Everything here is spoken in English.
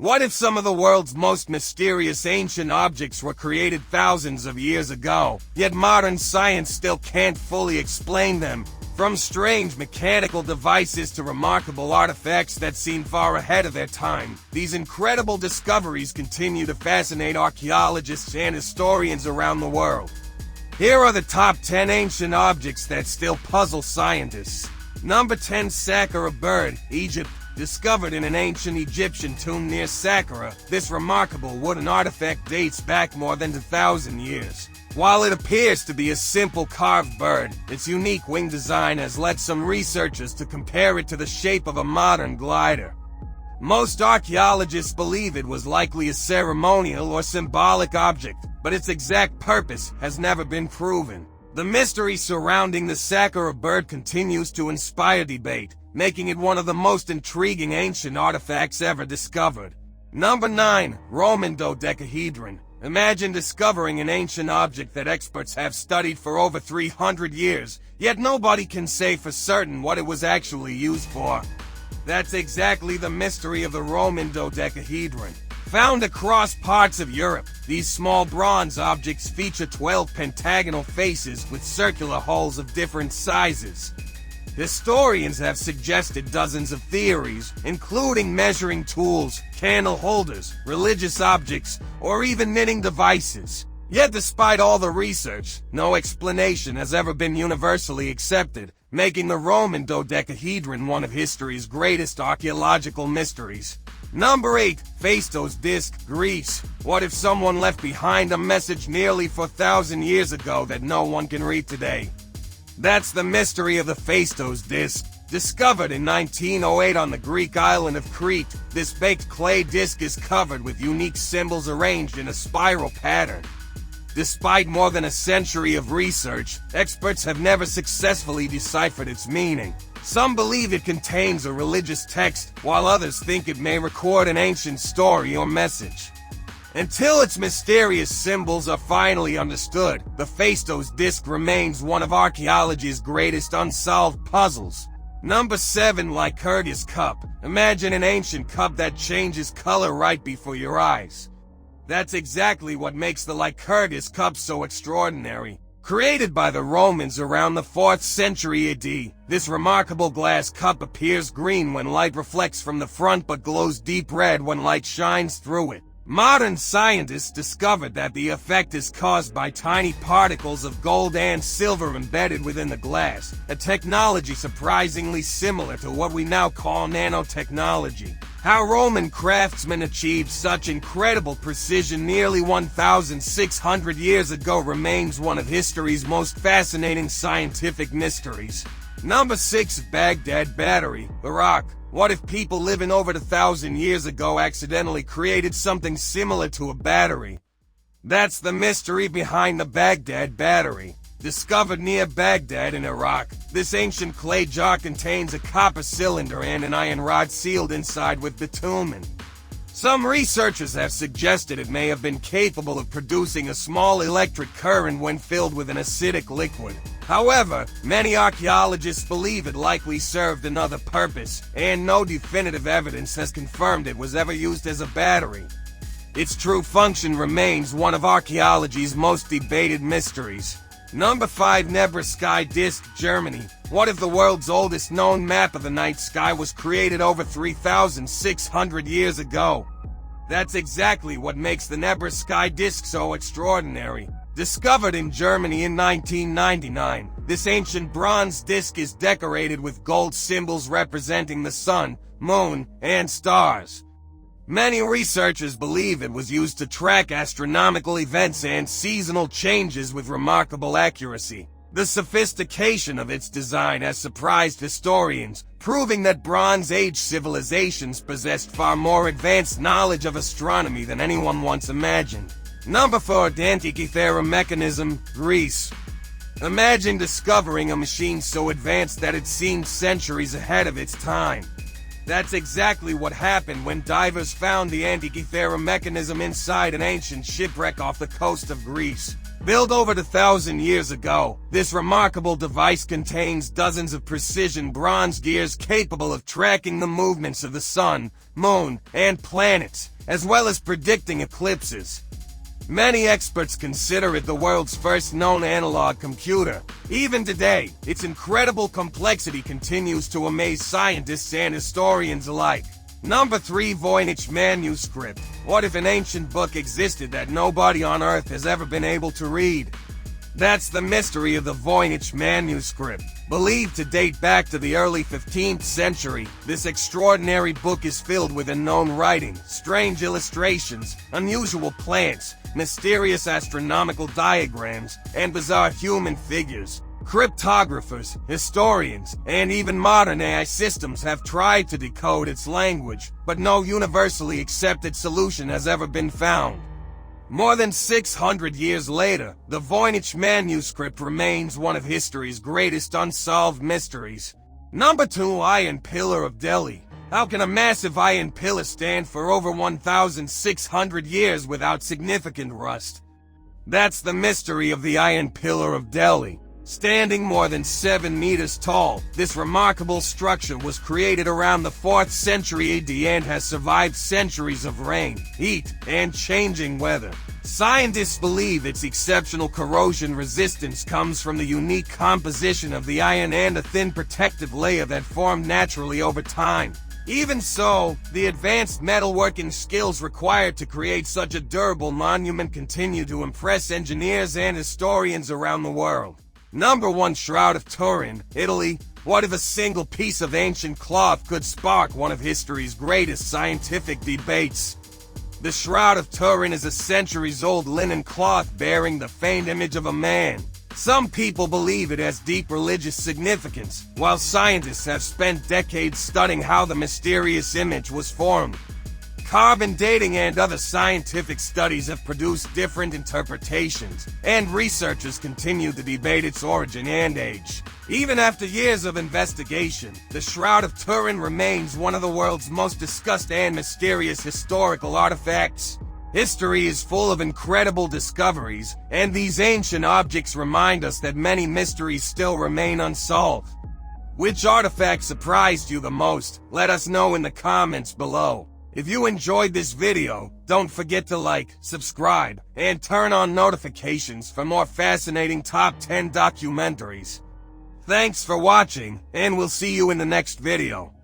What if some of the world's most mysterious ancient objects were created thousands of years ago, yet modern science still can't fully explain them? From strange mechanical devices to remarkable artifacts that seem far ahead of their time, these incredible discoveries continue to fascinate archaeologists and historians around the world. Here are the top 10 ancient objects that still puzzle scientists. Number 10. Saqqara Bird, Egypt. Discovered in an ancient Egyptian tomb near Saqqara, this remarkable wooden artifact dates back more than 2,000 years. While it appears to be a simple carved bird, its unique wing design has led some researchers to compare it to the shape of a modern glider. Most archaeologists believe it was likely a ceremonial or symbolic object, but its exact purpose has never been proven. The mystery surrounding the Saqqara bird continues to inspire debate, making it one of the most intriguing ancient artifacts ever discovered. Number 9. Roman Dodecahedron. Imagine discovering an ancient object that experts have studied for over 300 years, yet nobody can say for certain what it was actually used for. That's exactly the mystery of the Roman dodecahedron. Found across parts of Europe, these small bronze objects feature 12 pentagonal faces with circular holes of different sizes. Historians have suggested dozens of theories, including measuring tools, candle holders, religious objects, or even knitting devices. Yet despite all the research, no explanation has ever been universally accepted, making the Roman dodecahedron one of history's greatest archaeological mysteries. Number 8. Phaistos Disc, Greece. What if someone left behind a message nearly 4,000 years ago that no one can read today? That's the mystery of the Phaistos Disc. Discovered in 1908 on the Greek island of Crete, this baked clay disc is covered with unique symbols arranged in a spiral pattern. Despite more than a century of research, experts have never successfully deciphered its meaning. Some believe it contains a religious text, while others think it may record an ancient story or message. Until its mysterious symbols are finally understood, the Phaistos Disc remains one of archaeology's greatest unsolved puzzles. Number 7. Lycurgus Cup. Imagine an ancient cup that changes color right before your eyes. That's exactly what makes the Lycurgus Cup so extraordinary. Created by the Romans around the 4th century AD, this remarkable glass cup appears green when light reflects from the front but glows deep red when light shines through it. Modern scientists discovered that the effect is caused by tiny particles of gold and silver embedded within the glass, a technology surprisingly similar to what we now call nanotechnology. How Roman craftsmen achieved such incredible precision nearly 1,600 years ago remains one of history's most fascinating scientific mysteries. Number 6. Baghdad Battery, Iraq. What if people living over 1,000 years ago accidentally created something similar to a battery? That's the mystery behind the Baghdad Battery. Discovered near Baghdad in Iraq, this ancient clay jar contains a copper cylinder and an iron rod sealed inside with bitumen. Some researchers have suggested it may have been capable of producing a small electric current when filled with an acidic liquid. However, many archaeologists believe it likely served another purpose, and no definitive evidence has confirmed it was ever used as a battery. Its true function remains one of archaeology's most debated mysteries. Number 5. Nebra Sky Disc, Germany. What if the world's oldest known map of the night sky was created over 3,600 years ago? That's exactly what makes the Nebra Sky Disc so extraordinary. Discovered in Germany in 1999, this ancient bronze disc is decorated with gold symbols representing the sun, moon, and stars. Many researchers believe it was used to track astronomical events and seasonal changes with remarkable accuracy. The sophistication of its design has surprised historians, proving that Bronze Age civilizations possessed far more advanced knowledge of astronomy than anyone once imagined. Number 4. Antikythera Mechanism, Greece. Imagine discovering a machine so advanced that it seemed centuries ahead of its time. That's exactly what happened when divers found the Antikythera Mechanism inside an ancient shipwreck off the coast of Greece. Built over 1,000 years ago, this remarkable device contains dozens of precision bronze gears capable of tracking the movements of the sun, moon, and planets, as well as predicting eclipses. Many experts consider it the world's first known analog computer. Even today, its incredible complexity continues to amaze scientists and historians alike. Number 3. Voynich Manuscript. What if an ancient book existed that nobody on Earth has ever been able to read? That's the mystery of the Voynich Manuscript. Believed to date back to the early 15th century, this extraordinary book is filled with unknown writing, strange illustrations, unusual plants, mysterious astronomical diagrams, and bizarre human figures. Cryptographers, historians, and even modern AI systems have tried to decode its language, but no universally accepted solution has ever been found. More than 600 years later, the Voynich Manuscript remains one of history's greatest unsolved mysteries. Number 2. Iron Pillar of Delhi. How can a massive iron pillar stand for over 1,600 years without significant rust? That's the mystery of the Iron Pillar of Delhi. Standing more than 7 meters tall, this remarkable structure was created around the 4th century AD and has survived centuries of rain, heat, and changing weather. Scientists believe its exceptional corrosion resistance comes from the unique composition of the iron and a thin protective layer that formed naturally over time. Even so, the advanced metalworking skills required to create such a durable monument continue to impress engineers and historians around the world. Number 1. Shroud of Turin, Italy. What if a single piece of ancient cloth could spark one of history's greatest scientific debates? The Shroud of Turin is a centuries-old linen cloth bearing the faint image of a man. Some people believe it has deep religious significance, while scientists have spent decades studying how the mysterious image was formed. Carbon dating and other scientific studies have produced different interpretations, and researchers continue to debate its origin and age. Even after years of investigation, the Shroud of Turin remains one of the world's most discussed and mysterious historical artifacts. History is full of incredible discoveries, and these ancient objects remind us that many mysteries still remain unsolved. Which artifact surprised you the most? Let us know in the comments below. If you enjoyed this video, don't forget to like, subscribe, and turn on notifications for more fascinating top 10 documentaries. Thanks for watching, and we'll see you in the next video.